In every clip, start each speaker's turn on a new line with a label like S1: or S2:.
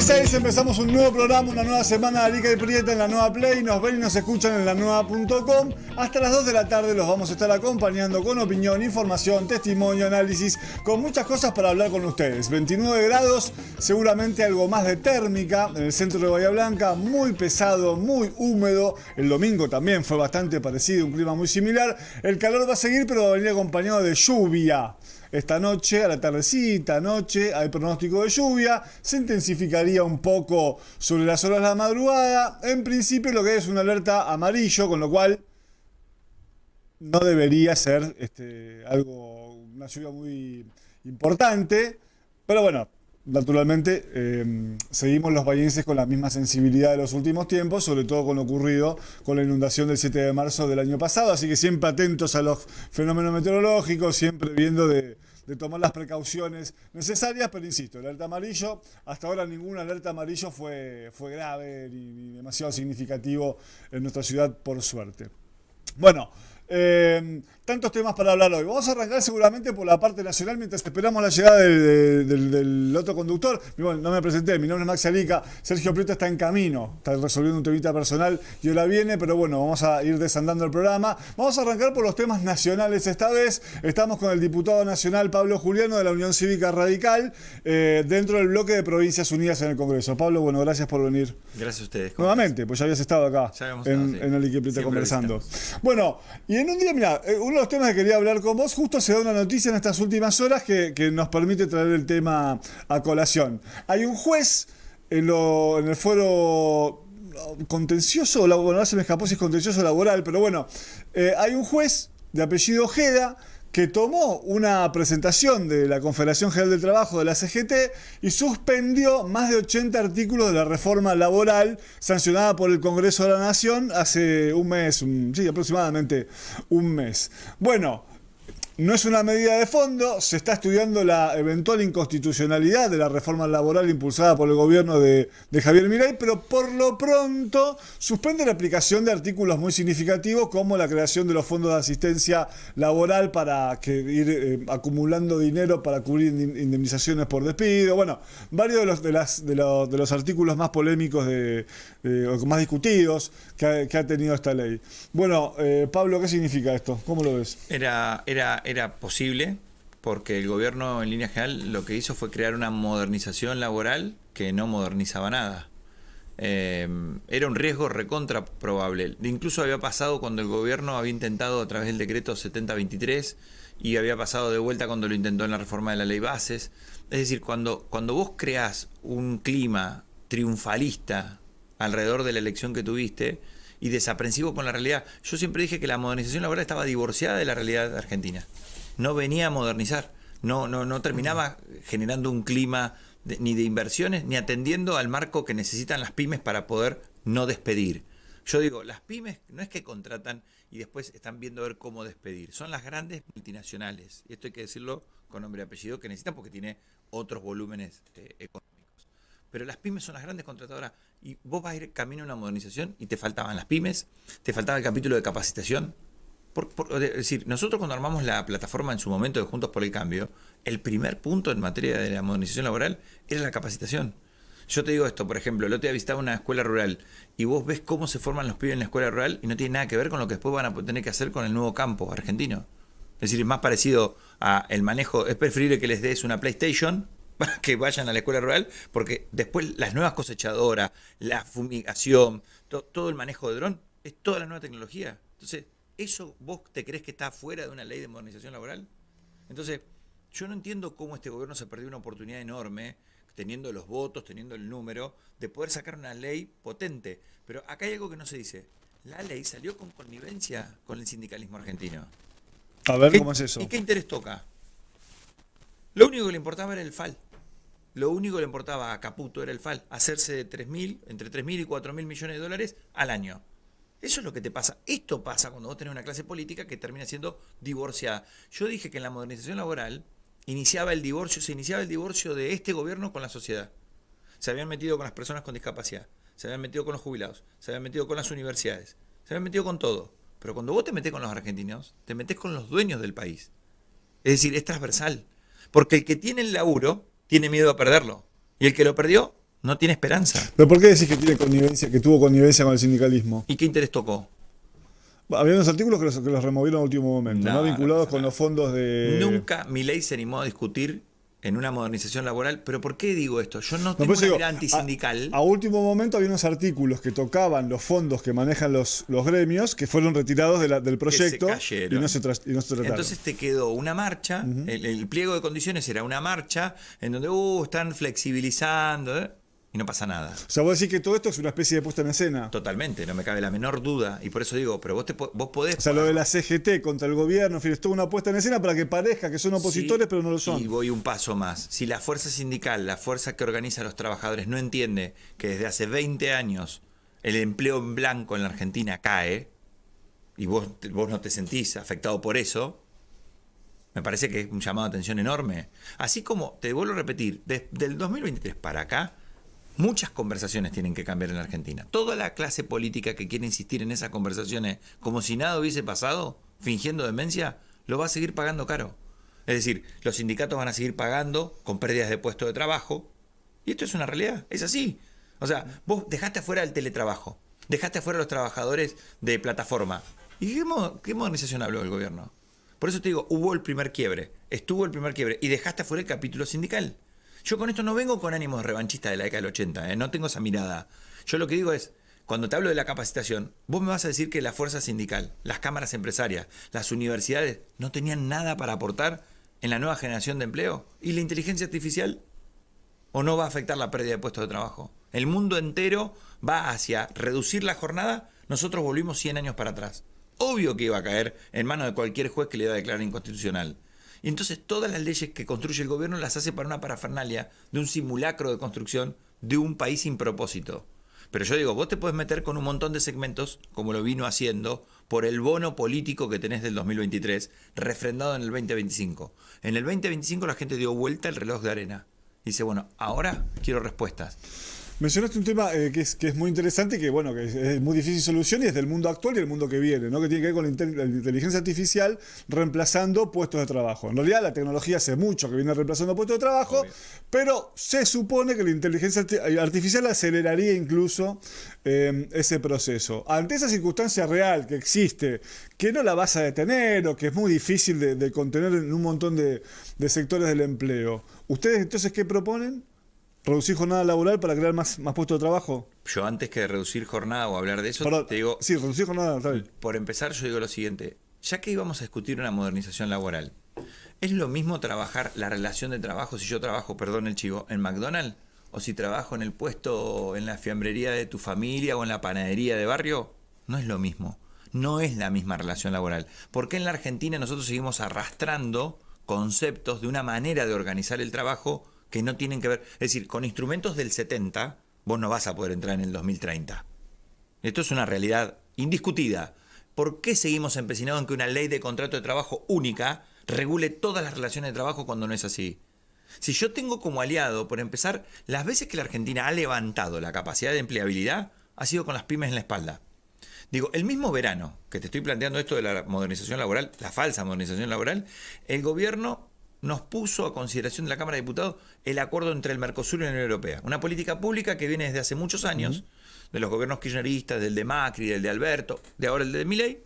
S1: 6 empezamos un nuevo programa, una nueva semana de Arica y Prieta en la Nueva Play. Nos ven y nos escuchan en lanueva.com. Hasta las 2 de la tarde los vamos a estar acompañando con opinión, información, testimonio, análisis, con muchas cosas para hablar con ustedes. 29 grados, seguramente algo más de térmica en el centro de Bahía Blanca, muy pesado, muy húmedo. El domingo también fue bastante parecido, un clima muy similar. El calor va a seguir, pero va a venir acompañado de lluvia. Esta noche, a la tardecita, noche, hay pronóstico de lluvia, se intensificaría un poco sobre las horas de la madrugada. En principio lo que es una alerta amarillo, con lo cual no debería ser una lluvia muy importante. Pero bueno, naturalmente seguimos los bahienses con la misma sensibilidad de los últimos tiempos, sobre todo con lo ocurrido con la inundación del 7 de marzo del año pasado. Así que siempre atentos a los fenómenos meteorológicos, siempre viendo de tomar las precauciones necesarias, pero insisto, el alerta amarillo, hasta ahora ningún alerta amarillo fue grave ni demasiado significativo en nuestra ciudad, por suerte. Bueno, tantos temas para hablar hoy. Vamos a arrancar seguramente por la parte nacional mientras esperamos la llegada del otro conductor. Bueno, no me presenté, mi nombre es Maxi Alica. Sergio Prieto está en camino, está resolviendo un temita personal y ahora viene, pero bueno, vamos a ir desandando el programa. Vamos a arrancar por los temas nacionales esta vez. Estamos con el diputado nacional Pablo Juliano de la Unión Cívica Radical, dentro del bloque de Provincias Unidas en el Congreso. Pablo, bueno, gracias por venir.
S2: Gracias a ustedes.
S1: Nuevamente, pues ya habías estado acá en Alica y Prieto conversando. Bueno, y en un día, mira, uno de los temas que quería hablar con vos, justo se da una noticia en estas últimas horas que nos permite traer el tema a colación. Hay un juez en el fuero contencioso, bueno, ahora se me escapó si es contencioso laboral, pero bueno, hay un juez de apellido Ojeda que tomó una presentación de la Confederación General del Trabajo de la CGT y suspendió más de 80 artículos de la reforma laboral sancionada por el Congreso de la Nación hace un mes, aproximadamente un mes. Bueno, no es una medida de fondo, se está estudiando la eventual inconstitucionalidad de la reforma laboral impulsada por el gobierno de Javier Milei, pero por lo pronto suspende la aplicación de artículos muy significativos como la creación de los fondos de asistencia laboral para ir acumulando dinero para cubrir indemnizaciones por despido. Bueno, varios de los artículos más polémicos o más discutidos que ha tenido esta ley. Bueno, Pablo, ¿qué significa esto? ¿Cómo lo ves?
S2: Era posible porque el gobierno en línea general lo que hizo fue crear una modernización laboral que no modernizaba nada. Era un riesgo recontra probable. Incluso había pasado cuando el gobierno había intentado a través del decreto 7023 y había pasado de vuelta cuando lo intentó en la reforma de la ley bases. Es decir, cuando vos creás un clima triunfalista alrededor de la elección que tuviste y desaprensivo con la realidad. Yo siempre dije que la modernización laboral estaba divorciada de la realidad argentina. No venía a modernizar, no terminaba generando un clima ni de inversiones, ni atendiendo al marco que necesitan las pymes para poder no despedir. Yo digo, las pymes no es que contratan y después están viendo a ver cómo despedir. Son las grandes multinacionales, y esto hay que decirlo con nombre y apellido, que necesitan porque tiene otros volúmenes económicos. Pero las pymes son las grandes contratadoras y vos vas a ir camino a una modernización y te faltaban las pymes, te faltaba el capítulo de capacitación. Es decir, nosotros cuando armamos la plataforma en su momento de Juntos por el Cambio, el primer punto en materia de la modernización laboral era la capacitación. Yo te digo esto, por ejemplo, el otro día visitaba una escuela rural y vos ves cómo se forman los pibes en la escuela rural y no tiene nada que ver con lo que después van a tener que hacer con el nuevo campo argentino. Es decir, es más parecido a el manejo, es preferible que les des una PlayStation para que vayan a la escuela rural, porque después las nuevas cosechadoras, la fumigación, todo el manejo de dron, es toda la nueva tecnología. Entonces, ¿eso vos te crees que está fuera de una ley de modernización laboral? Entonces, yo no entiendo cómo este gobierno se perdió una oportunidad enorme, teniendo los votos, teniendo el número, de poder sacar una ley potente. Pero acá hay algo que no se dice. La ley salió con connivencia con el sindicalismo argentino.
S1: A ver, ¿cómo es eso?
S2: ¿Y qué interés toca? Lo único que le importaba era el FAL. Lo único que le importaba a Caputo era el FAL, hacerse de entre 3.000 y 4.000 millones de dólares al año. Eso es lo que te pasa. Esto pasa cuando vos tenés una clase política que termina siendo divorciada. Yo dije que en la modernización laboral se iniciaba el divorcio de este gobierno con la sociedad. Se habían metido con las personas con discapacidad, se habían metido con los jubilados, se habían metido con las universidades, se habían metido con todo. Pero cuando vos te metés con los argentinos, te metés con los dueños del país. Es decir, es transversal. Porque el que tiene el laburo tiene miedo a perderlo. Y el que lo perdió No tiene esperanza.
S1: ¿Pero por qué decís que tiene connivencia, que tuvo connivencia con el sindicalismo?
S2: ¿Y qué interés tocó?
S1: Había unos artículos que los removieron al último momento, ¿no? Vinculados con los fondos de...
S2: Nunca Milei se animó a discutir en una modernización laboral. ¿Pero por qué digo esto? Yo no tengo
S1: por eso
S2: una
S1: digo,
S2: mirada antisindical.
S1: A último momento había unos artículos que tocaban los fondos que manejan los gremios que fueron retirados del proyecto
S2: cayeron.
S1: y no se trataron.
S2: Entonces te quedó una marcha, el pliego de condiciones era una marcha en donde están flexibilizando, y no pasa nada.
S1: O sea, vos decís que todo esto es una especie de puesta en escena.
S2: Totalmente, no me cabe la menor duda. Y por eso digo, pero vos podés...
S1: O sea, lo de la CGT contra el gobierno, en fin, es toda una puesta en escena para que parezca que son opositores,
S2: Sí,
S1: pero no lo son.
S2: Y voy un paso más. Si la fuerza sindical, la fuerza que organiza a los trabajadores, no entiende que desde hace 20 años el empleo en blanco en la Argentina cae, y vos no te sentís afectado por eso, me parece que es un llamado de atención enorme. Así como, te vuelvo a repetir, desde el 2023 para acá, muchas conversaciones tienen que cambiar en la Argentina. Toda la clase política que quiere insistir en esas conversaciones como si nada hubiese pasado, fingiendo demencia, lo va a seguir pagando caro. Es decir, los sindicatos van a seguir pagando con pérdidas de puestos de trabajo. Y esto es una realidad, es así. O sea, vos dejaste afuera el teletrabajo, dejaste afuera a los trabajadores de plataforma. ¿Y qué modernización habló el gobierno? Por eso te digo, hubo el primer quiebre, estuvo el primer quiebre y dejaste afuera el capítulo sindical. Yo con esto no vengo con ánimos revanchistas de la década del 80, no tengo esa mirada. Yo lo que digo es, cuando te hablo de la capacitación, vos me vas a decir que la fuerza sindical, las cámaras empresarias, las universidades no tenían nada para aportar en la nueva generación de empleo. ¿Y la inteligencia artificial? ¿O no va a afectar la pérdida de puestos de trabajo? El mundo entero va hacia reducir la jornada, nosotros volvimos 100 años para atrás. Obvio que iba a caer en manos de cualquier juez que le iba a declarar inconstitucional. Y entonces todas las leyes que construye el gobierno las hace para una parafernalia de un simulacro de construcción de un país sin propósito. Pero yo digo, vos te podés meter con un montón de segmentos, como lo vino haciendo, por el bono político que tenés del 2023, refrendado en el 2025. En el 2025 la gente dio vuelta el reloj de arena. Y dice, bueno, ahora quiero respuestas.
S1: Mencionaste un tema que es muy interesante y que, bueno, que es muy difícil solución y es del mundo actual y el mundo que viene, ¿no? Que tiene que ver con la inteligencia artificial reemplazando puestos de trabajo. En realidad la tecnología hace mucho que viene reemplazando puestos de trabajo, obvio, pero se supone que la inteligencia artificial aceleraría incluso ese proceso. Ante esa circunstancia real que existe, que no la vas a detener o que es muy difícil de contener en un montón de sectores del empleo, ¿ustedes entonces qué proponen? ¿Reducir jornada laboral para crear más puestos de trabajo?
S2: Yo antes que reducir jornada o hablar de eso, te digo...
S1: Sí, reducir jornada laboral.
S2: Por empezar, yo digo lo siguiente. Ya que íbamos a discutir una modernización laboral, ¿es lo mismo trabajar la relación de trabajo si yo trabajo, perdón el chivo, en McDonald's? ¿O si trabajo en el puesto, en la fiambrería de tu familia o en la panadería de barrio? No es lo mismo. No es la misma relación laboral. ¿Por qué en la Argentina nosotros seguimos arrastrando conceptos de una manera de organizar el trabajo que no tienen que ver? Es decir, con instrumentos del 70, vos no vas a poder entrar en el 2030. Esto es una realidad indiscutida. ¿Por qué seguimos empecinados en que una ley de contrato de trabajo única regule todas las relaciones de trabajo cuando no es así? Si yo tengo como aliado, por empezar, las veces que la Argentina ha levantado la capacidad de empleabilidad, ha sido con las pymes en la espalda. Digo, el mismo verano que te estoy planteando esto de la modernización laboral, la falsa modernización laboral, el gobierno nos puso a consideración de la Cámara de Diputados el acuerdo entre el Mercosur y la Unión Europea. Una política pública que viene desde hace muchos años, de los gobiernos kirchneristas, del de Macri, del de Alberto, de ahora el de Milei,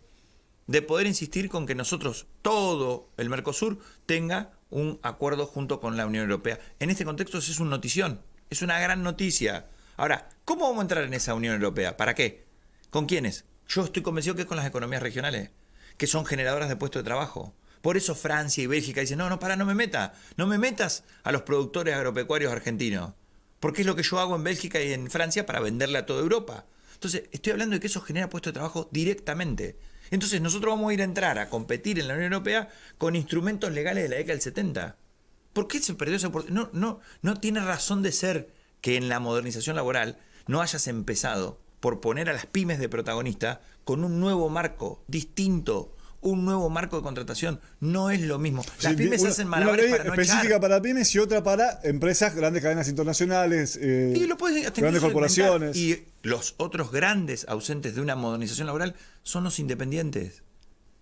S2: de poder insistir con que nosotros, todo el Mercosur, tenga un acuerdo junto con la Unión Europea. En este contexto es una notición, es una gran noticia. Ahora, ¿cómo vamos a entrar en esa Unión Europea? ¿Para qué? ¿Con quiénes? Yo estoy convencido que es con las economías regionales, que son generadoras de puestos de trabajo. Por eso Francia y Bélgica dicen, no me metas a los productores agropecuarios argentinos, porque es lo que yo hago en Bélgica y en Francia para venderle a toda Europa. Entonces, estoy hablando de que eso genera puestos de trabajo directamente. Entonces, nosotros vamos a ir a entrar a competir en la Unión Europea con instrumentos legales de la década del 70. ¿Por qué se perdió esa oportunidad? No tiene razón de ser que en la modernización laboral no hayas empezado por poner a las pymes de protagonista con un nuevo marco distinto, un nuevo marco de contratación. No es lo mismo. Las pymes hacen malabares para no
S1: específica
S2: echar.
S1: para pymes y otra para empresas, grandes cadenas internacionales,
S2: Y lo puedes
S1: grandes corporaciones.
S2: Y los otros grandes ausentes de una modernización laboral son los independientes.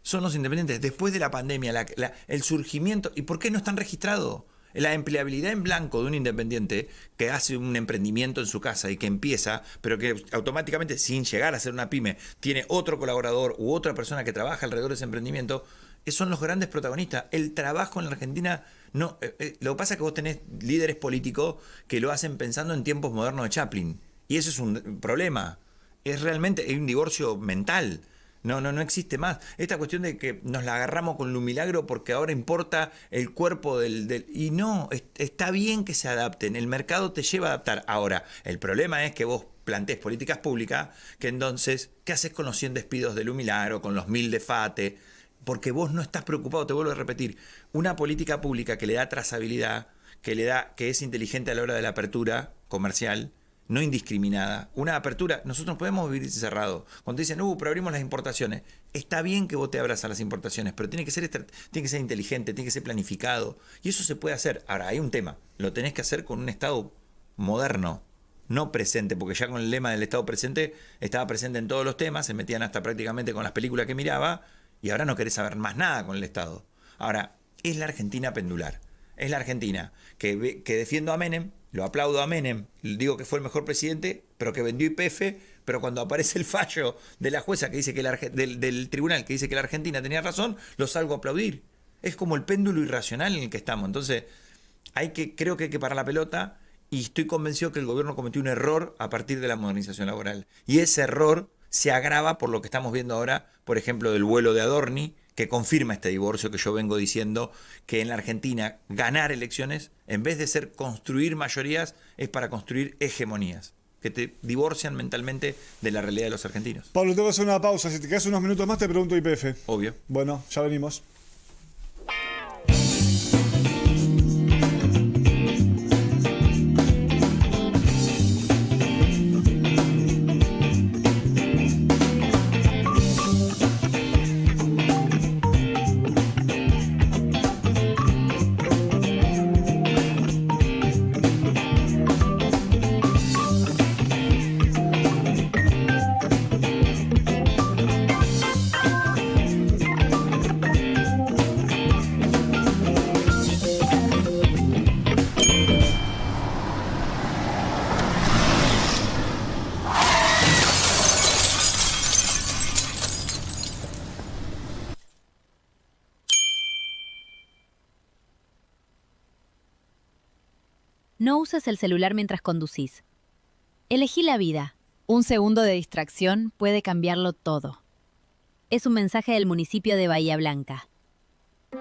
S2: Son los independientes. Después de la pandemia, el surgimiento... ¿Y por qué no están registrados? La empleabilidad en blanco de un independiente que hace un emprendimiento en su casa y que empieza, pero que automáticamente, sin llegar a ser una pyme, tiene otro colaborador u otra persona que trabaja alrededor de ese emprendimiento, son los grandes protagonistas. El trabajo en la Argentina, no, lo que pasa es que vos tenés líderes políticos que lo hacen pensando en tiempos modernos de Chaplin. Y eso es un problema. Es realmente un divorcio mental. No existe más. Esta cuestión de que nos la agarramos con un milagro porque ahora importa el cuerpo del... Y no, está bien que se adapten. El mercado te lleva a adaptar. Ahora, el problema es que vos plantees políticas públicas que entonces, ¿qué haces con los 100 despidos del milagro, con los 1000 de FATE? Porque vos no estás preocupado, te vuelvo a repetir. Una política pública que le da trazabilidad, que es inteligente a la hora de la apertura comercial, no indiscriminada. Una apertura, nosotros no podemos vivir cerrados. Cuando dicen, pero abrimos las importaciones. Está bien que vos te abras a las importaciones, pero tiene que ser inteligente, tiene que ser planificado. Y eso se puede hacer. Ahora, hay un tema. Lo tenés que hacer con un Estado moderno, no presente, porque ya con el lema del Estado presente, estaba presente en todos los temas, se metían hasta prácticamente con las películas que miraba, y ahora no querés saber más nada con el Estado. Ahora, es la Argentina pendular. Es la Argentina que defiendo a Menem, lo aplaudo a Menem, digo que fue el mejor presidente, pero que vendió YPF, pero cuando aparece el fallo de la jueza que dice que del tribunal que dice que la Argentina tenía razón, lo salgo a aplaudir. Es como el péndulo irracional en el que estamos. Entonces, creo que hay que parar la pelota, y estoy convencido que el gobierno cometió un error a partir de la modernización laboral. Y ese error se agrava por lo que estamos viendo ahora, por ejemplo, del vuelo de Adorni, que confirma este divorcio que yo vengo diciendo, que en la Argentina ganar elecciones, en vez de ser construir mayorías, es para construir hegemonías, que te divorcian mentalmente de la realidad de los argentinos.
S1: Pablo, tengo que hacer una pausa. Si te quedas unos minutos más, te pregunto YPF.
S2: Obvio.
S1: Bueno, ya venimos.
S3: No uses el celular mientras conducís. Elegí la vida.
S4: Un segundo de distracción puede cambiarlo todo.
S3: Es un mensaje del municipio de Bahía Blanca.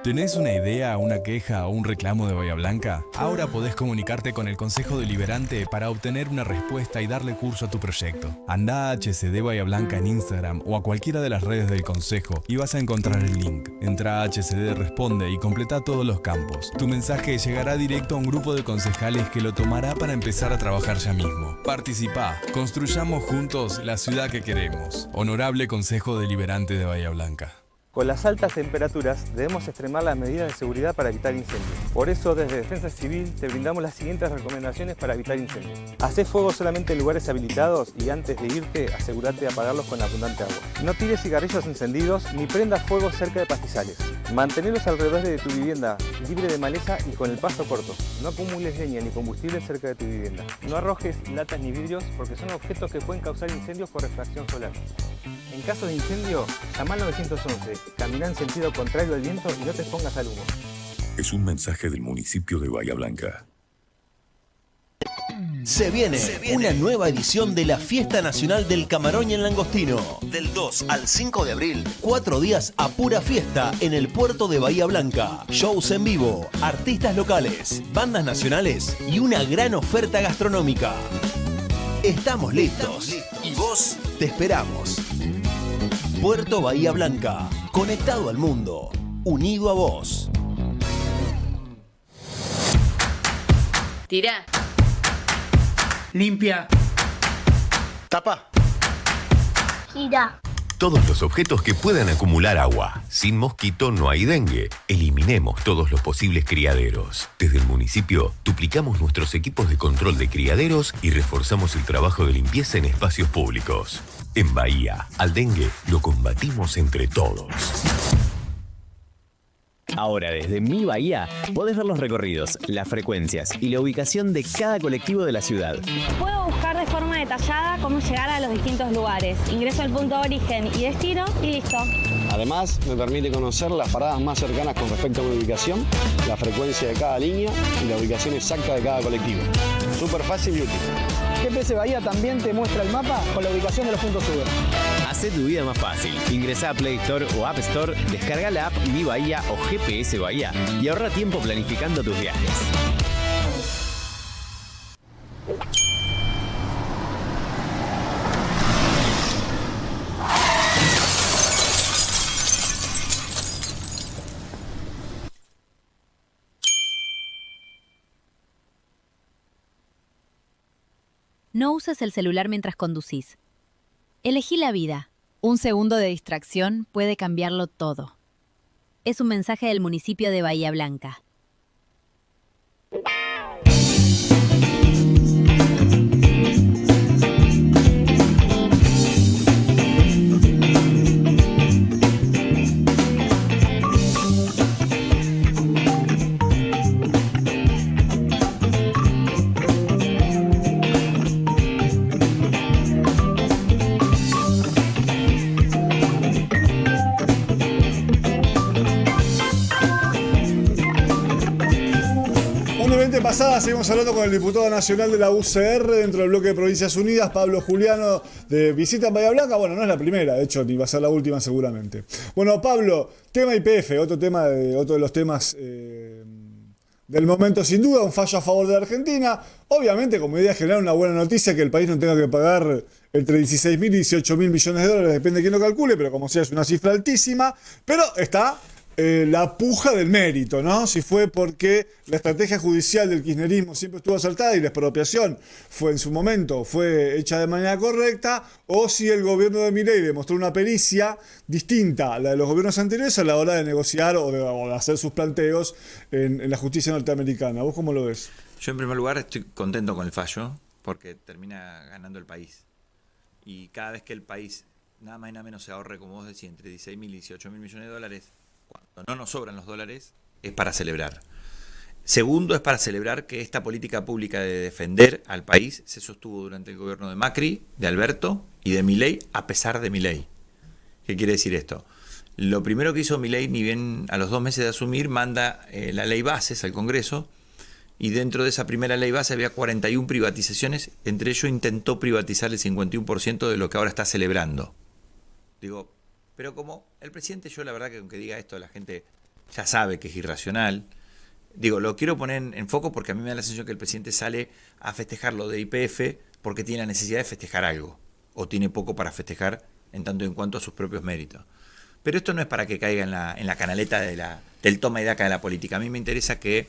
S5: ¿Tenés una idea, una queja o un reclamo de Bahía Blanca? Ahora podés comunicarte con el Consejo Deliberante para obtener una respuesta y darle curso a tu proyecto. Andá a HCD Bahía Blanca en Instagram o a cualquiera de las redes del Consejo y vas a encontrar el link. Entrá a HCD Responde y completa todos los campos. Tu mensaje llegará directo a un grupo de concejales que lo tomará para empezar a trabajar ya mismo. Participá, construyamos juntos la ciudad que queremos. Honorable Consejo Deliberante de Bahía Blanca.
S6: Con las altas temperaturas debemos extremar las medidas de seguridad para evitar incendios. Por eso, desde Defensa Civil te brindamos las siguientes recomendaciones para evitar incendios. Hacé fuego solamente en lugares habilitados y antes de irte, asegúrate de apagarlos con abundante agua. No tires cigarrillos encendidos ni prendas fuego cerca de pastizales. Mantener los alrededores de tu vivienda libre de maleza y con el pasto corto. No acumules leña ni combustible cerca de tu vivienda. No arrojes latas ni vidrios porque son objetos que pueden causar incendios por refracción solar. En caso de incendio, llama al 911, camina en sentido contrario al viento y no te expongas al humo.
S7: Es un mensaje del municipio de Bahía Blanca.
S8: Se viene una nueva edición de la Fiesta Nacional del Camarón y el Langostino. Del 2 al 5 de abril, 4 días a pura fiesta en el puerto de Bahía Blanca. Shows en vivo, artistas locales, bandas nacionales y una gran oferta gastronómica. Estamos listos y vos te esperamos. Puerto Bahía Blanca, conectado al mundo, unido a vos.
S9: Tirá.
S10: Limpia.
S11: Tapa.
S9: Gira.
S7: Todos los objetos que puedan acumular agua. Sin mosquito no hay dengue. Eliminemos todos los posibles criaderos. Desde el municipio, duplicamos nuestros equipos de control de criaderos y reforzamos el trabajo de limpieza en espacios públicos. En Bahía, al dengue lo combatimos entre todos.
S10: Ahora desde Mi Bahía podés ver los recorridos, las frecuencias y la ubicación de cada colectivo de la ciudad.
S9: Puedo buscar de forma detallada cómo llegar a los distintos lugares. Ingreso al punto de origen y destino y listo.
S12: Además, me permite conocer las paradas más cercanas con respecto a mi ubicación, la frecuencia de cada línea y la ubicación exacta de cada colectivo. Súper fácil y útil.
S13: GPS Bahía también te muestra el mapa con la ubicación de los puntos sube.
S10: Hacé tu vida más fácil. Ingresá a Play Store o App Store, descarga la app Mi Bahía o GPS Bahía y ahorra tiempo planificando tus viajes.
S3: No uses el celular mientras conducís. Elegí la vida.
S4: Un segundo de distracción puede cambiarlo todo.
S3: Es un mensaje del municipio de Bahía Blanca.
S1: Pasada seguimos hablando con el diputado nacional de la UCR dentro del bloque de Provincias Unidas, Pablo Juliano, de visita en Bahía Blanca. Bueno, no es la primera, de hecho, ni va a ser la última seguramente. Bueno, Pablo, tema YPF, otro de los temas del momento sin duda, un fallo a favor de la Argentina. Obviamente, como idea general, una buena noticia que el país no tenga que pagar entre 16.000 y 18.000 millones de dólares, depende de quién lo calcule, pero como sea es una cifra altísima, pero está la puja del mérito, ¿no? Si fue porque la estrategia judicial del kirchnerismo siempre estuvo acertada y la expropiación fue en su momento, fue hecha de manera correcta, o si el gobierno de Milei demostró una pericia distinta a la de los gobiernos anteriores a la hora de negociar o de hacer sus planteos en la justicia norteamericana. ¿Vos cómo lo ves?
S2: Yo en primer lugar estoy contento con el fallo porque termina ganando el país. Y cada vez que el país nada más y nada menos se ahorre, como vos decís, entre 16.000 y 18.000 millones de dólares, cuando no nos sobran los dólares, es para celebrar. Segundo, es para celebrar que esta política pública de defender al país se sostuvo durante el gobierno de Macri, de Alberto y de Milei, a pesar de Milei. ¿Qué quiere decir esto? Lo primero que hizo Milei, ni bien a los 2 meses de asumir, manda la ley bases al Congreso, y dentro de esa primera ley base había 41 privatizaciones, entre ellos intentó privatizar el 51% de lo que ahora está celebrando. Digo, pero como el presidente, yo la verdad que aunque diga esto, la gente ya sabe que es irracional. Digo, lo quiero poner en foco porque a mí me da la sensación que el presidente sale a festejar lo de YPF porque tiene la necesidad de festejar algo, o tiene poco para festejar en tanto y en cuanto a sus propios méritos. Pero esto no es para que caiga en la canaleta del toma y daca de la política. A mí me interesa que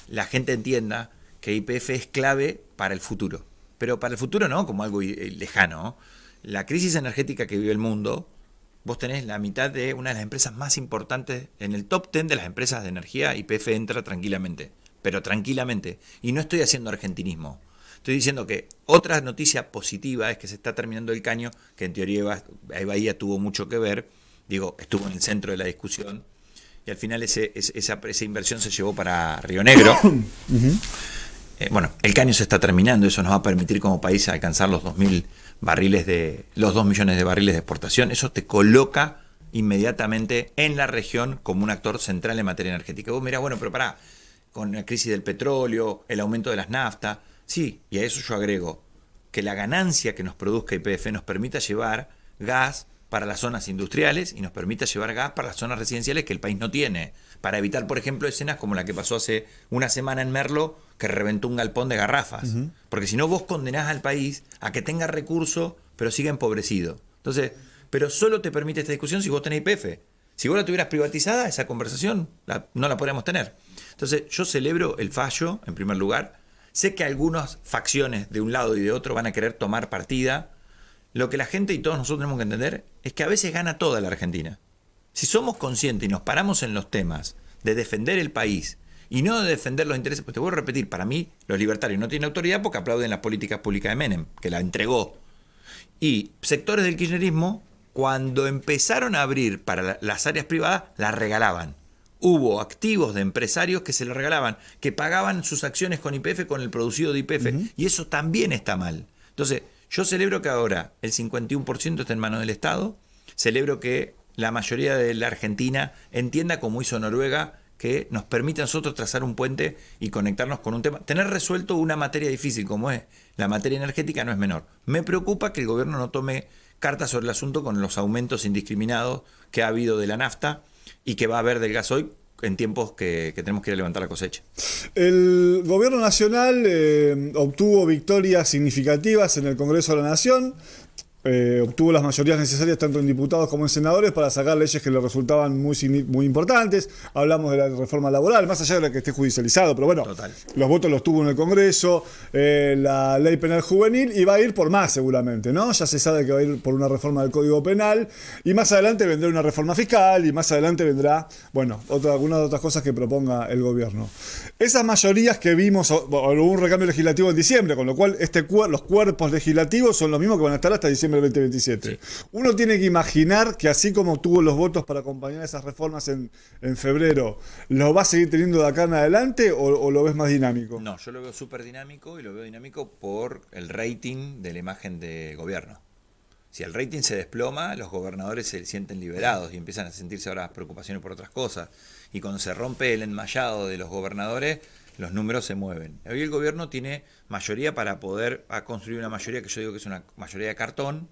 S2: la gente entienda que YPF es clave para el futuro. Pero para el futuro no como algo lejano. La crisis energética que vive el mundo, vos tenés la mitad de una de las empresas más importantes, en el top 10 de las empresas de energía, YPF entra tranquilamente, pero tranquilamente. Y no estoy haciendo argentinismo. Estoy diciendo que otra noticia positiva es que se está terminando el caño, que en teoría Bahía tuvo mucho que ver, digo, estuvo en el centro de la discusión, y al final esa inversión se llevó para Río Negro. Bueno, el caño se está terminando, eso nos va a permitir como país alcanzar los 2 millones de barriles de exportación. Eso te coloca inmediatamente en la región como un actor central en materia energética. Vos mirá, bueno, pero pará, con la crisis del petróleo, el aumento de las naftas, sí, y a eso yo agrego que la ganancia que nos produzca YPF nos permita llevar gas para las zonas industriales y nos permita llevar gas para las zonas residenciales que el país no tiene, para evitar, por ejemplo, escenas como la que pasó hace una semana en Merlo, que reventó un galpón de garrafas. Porque si no, vos condenás al país a que tenga recursos, pero siga empobrecido. Entonces, pero solo te permite esta discusión si vos tenés YPF. Si vos la tuvieras privatizada, esa conversación no la podríamos tener. Entonces, yo celebro el fallo, en primer lugar. Sé que algunas facciones de un lado y de otro van a querer tomar partida. Lo que la gente y todos nosotros tenemos que entender es que a veces gana toda la Argentina. Si somos conscientes y nos paramos en los temas de defender el país y no de defender los intereses, pues te voy a repetir, para mí los libertarios no tienen autoridad porque aplauden las políticas públicas de Menem, que la entregó. Y sectores del kirchnerismo, cuando empezaron a abrir para las áreas privadas, las regalaban. hubo activos de empresarios que se le regalaban, que pagaban sus acciones con YPF, con el producido de YPF, y eso también está mal. Entonces, yo celebro que ahora el 51% está en manos del Estado, celebro que la mayoría de la Argentina entienda, como hizo Noruega, que nos permite a nosotros trazar un puente y conectarnos con un tema. Tener resuelto una materia difícil como es la materia energética no es menor. Me preocupa que el gobierno no tome cartas sobre el asunto con los aumentos indiscriminados que ha habido de la nafta y que va a haber del gasoil en tiempos que tenemos que ir a levantar la cosecha.
S1: El gobierno nacional obtuvo victorias significativas en el Congreso de la Nación. Obtuvo las mayorías necesarias tanto en diputados como en senadores para sacar leyes que le resultaban muy importantes. Hablamos de la reforma laboral, más allá de la que esté judicializado, pero bueno, total, los votos los tuvo en el Congreso, la ley penal juvenil, y va a ir por más seguramente, ¿no? Ya se sabe que va a ir por una reforma del Código Penal, y más adelante vendrá una reforma fiscal, y más adelante vendrá, bueno, algunas otras cosas que proponga el gobierno. Esas mayorías que vimos, hubo un recambio legislativo en diciembre, con lo cual los cuerpos legislativos son los mismos que van a estar hasta diciembre del 2027. Sí. Uno tiene que imaginar que así como tuvo los votos para acompañar esas reformas en febrero, ¿lo va a seguir teniendo de acá en adelante o lo ves más dinámico?
S2: No, yo lo veo súper dinámico, y lo veo dinámico por el rating de la imagen de gobierno. Si el rating se desploma, los gobernadores se sienten liberados y empiezan a sentirse ahora preocupaciones por otras cosas. Y cuando se rompe el enmayado de los gobernadores, los números se mueven. Hoy el gobierno tiene mayoría para poder construir una mayoría que yo digo que es una mayoría de cartón,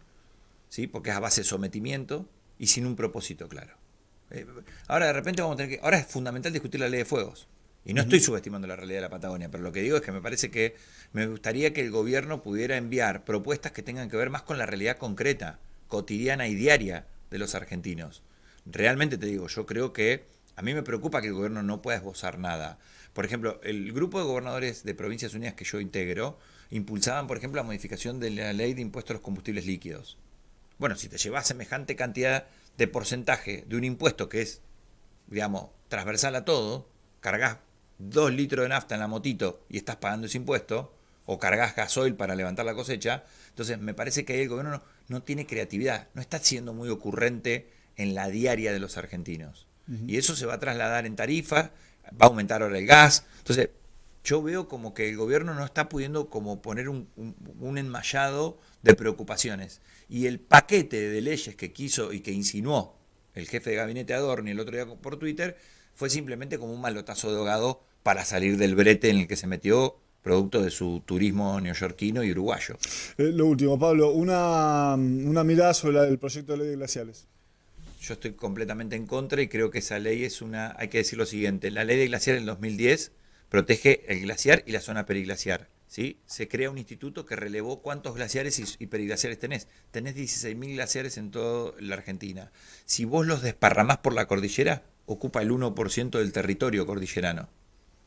S2: ¿sí? Porque es a base de sometimiento y sin un propósito claro. Ahora de repente vamos a tener que... Ahora es fundamental discutir la ley de fuegos. Y no estoy subestimando la realidad de la Patagonia, pero lo que digo es que me parece que me gustaría que el gobierno pudiera enviar propuestas que tengan que ver más con la realidad concreta, cotidiana y diaria de los argentinos. Realmente te digo, yo creo que a mí me preocupa que el gobierno no pueda esbozar nada. Por ejemplo, el grupo de gobernadores de Provincias Unidas que yo integro impulsaban, por ejemplo, la modificación de la ley de impuestos a los combustibles líquidos. Bueno, si te llevas semejante cantidad de porcentaje de un impuesto que es, digamos, transversal a todo, cargas 2 litros de nafta en la motito y estás pagando ese impuesto, o cargas gasoil para levantar la cosecha, entonces me parece que ahí el gobierno no tiene creatividad, no está siendo muy ocurrente en la diaria de los argentinos. Y eso se va a trasladar en tarifa, va a aumentar ahora el gas. Entonces, yo veo como que el gobierno no está pudiendo como poner un enmayado de preocupaciones. Y el paquete de leyes que quiso y que insinuó el jefe de gabinete Adorni el otro día por Twitter fue simplemente como un malotazo de ahogado para salir del brete en el que se metió, producto de su turismo neoyorquino y uruguayo.
S1: Lo último, Pablo, una mirada sobre el proyecto de ley de glaciares.
S2: Yo estoy completamente en contra y creo que esa ley es hay que decir lo siguiente, la ley de glaciar del 2010 protege el glaciar y la zona periglaciar, ¿sí? Se crea un instituto que relevó cuántos glaciares y periglaciares tenés. Tenés 16.000 glaciares en toda la Argentina. Si vos los desparramás por la cordillera, ocupa el 1% del territorio cordillerano.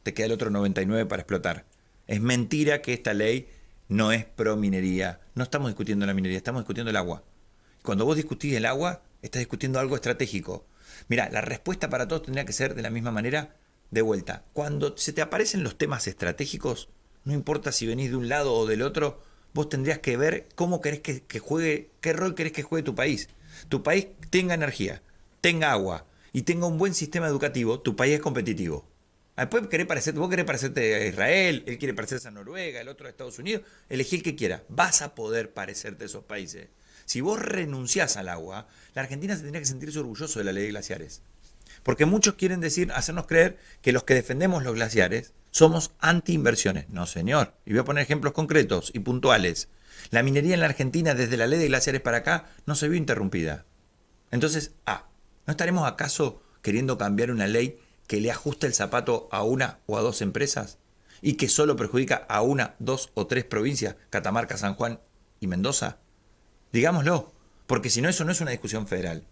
S2: Te queda el otro 99% para explotar. Es mentira que esta ley no es pro minería. No estamos discutiendo la minería, estamos discutiendo el agua. Cuando vos discutís el agua, estás discutiendo algo estratégico. Mirá, la respuesta para todos tendría que ser de la misma manera, de vuelta. Cuando se te aparecen los temas estratégicos, no importa si venís de un lado o del otro, vos tendrías que ver cómo querés que juegue, qué rol querés que juegue tu país. Tu país tenga energía, tenga agua y tenga un buen sistema educativo, tu país es competitivo. Después vos querés parecerte a Israel, él quiere parecerse a Noruega, el otro a Estados Unidos, elegí el que quiera. Vas a poder parecerte a esos países. Si vos renunciás al agua, la Argentina se tendría que sentirse orgulloso de la ley de glaciares. Porque muchos quieren hacernos creer que los que defendemos los glaciares somos anti-inversiones. No, señor. Y voy a poner ejemplos concretos y puntuales. La minería en la Argentina, desde la ley de glaciares para acá, no se vio interrumpida. Entonces, ¿no estaremos acaso queriendo cambiar una ley que le ajusta el zapato a una o a dos empresas? Y que solo perjudica a una, 2 o 3 provincias, Catamarca, San Juan y Mendoza. Digámoslo, porque si no, eso no es una discusión federal.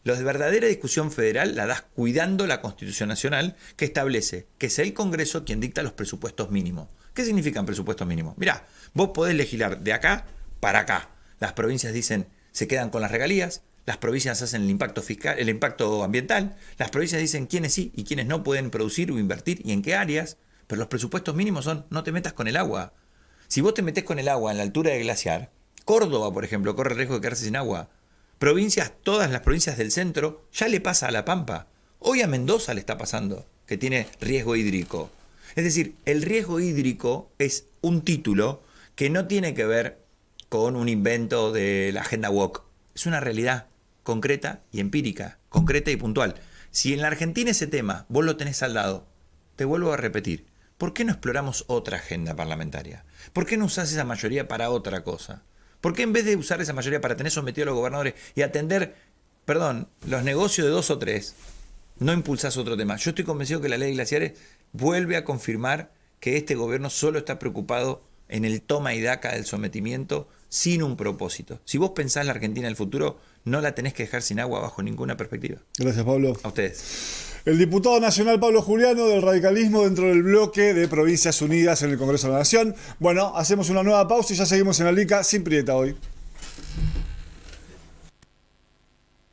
S2: La verdadera discusión federal la das cuidando la Constitución Nacional, que establece que es el Congreso quien dicta los presupuestos mínimos. ¿Qué significan presupuestos mínimos? Mirá, vos podés legislar de acá para acá. Las provincias dicen, se quedan con las regalías, las provincias hacen el impacto fiscal, el impacto ambiental, las provincias dicen quiénes sí y quiénes no pueden producir o invertir y en qué áreas, pero los presupuestos mínimos son, no te metas con el agua. Si vos te metés con el agua en la altura de glaciar, Córdoba, por ejemplo, corre el riesgo de quedarse sin agua. Todas las provincias del centro, ya le pasa a La Pampa. Hoy a Mendoza le está pasando que tiene riesgo hídrico. Es decir, el riesgo hídrico es un título que no tiene que ver con un invento de la agenda woke. Es una realidad concreta y empírica, concreta y puntual. Si en la Argentina ese tema vos lo tenés saldado, te vuelvo a repetir, ¿por qué no exploramos otra agenda parlamentaria? ¿Por qué no usás esa mayoría para otra cosa? ¿Por qué en vez de usar esa mayoría para tener sometido a los gobernadores y atender, los negocios de 2 o 3, no impulsás otro tema? Yo estoy convencido que la ley de glaciares vuelve a confirmar que este gobierno solo está preocupado en el toma y daca del sometimiento sin un propósito. Si vos pensás la Argentina del futuro, no la tenés que dejar sin agua bajo ninguna perspectiva.
S1: Gracias, Pablo.
S2: A ustedes.
S1: El diputado nacional Pablo Juliano del radicalismo dentro del bloque de Provincias Unidas en el Congreso de la Nación. Bueno, hacemos una nueva pausa y ya seguimos en la LICA sin Prieta hoy.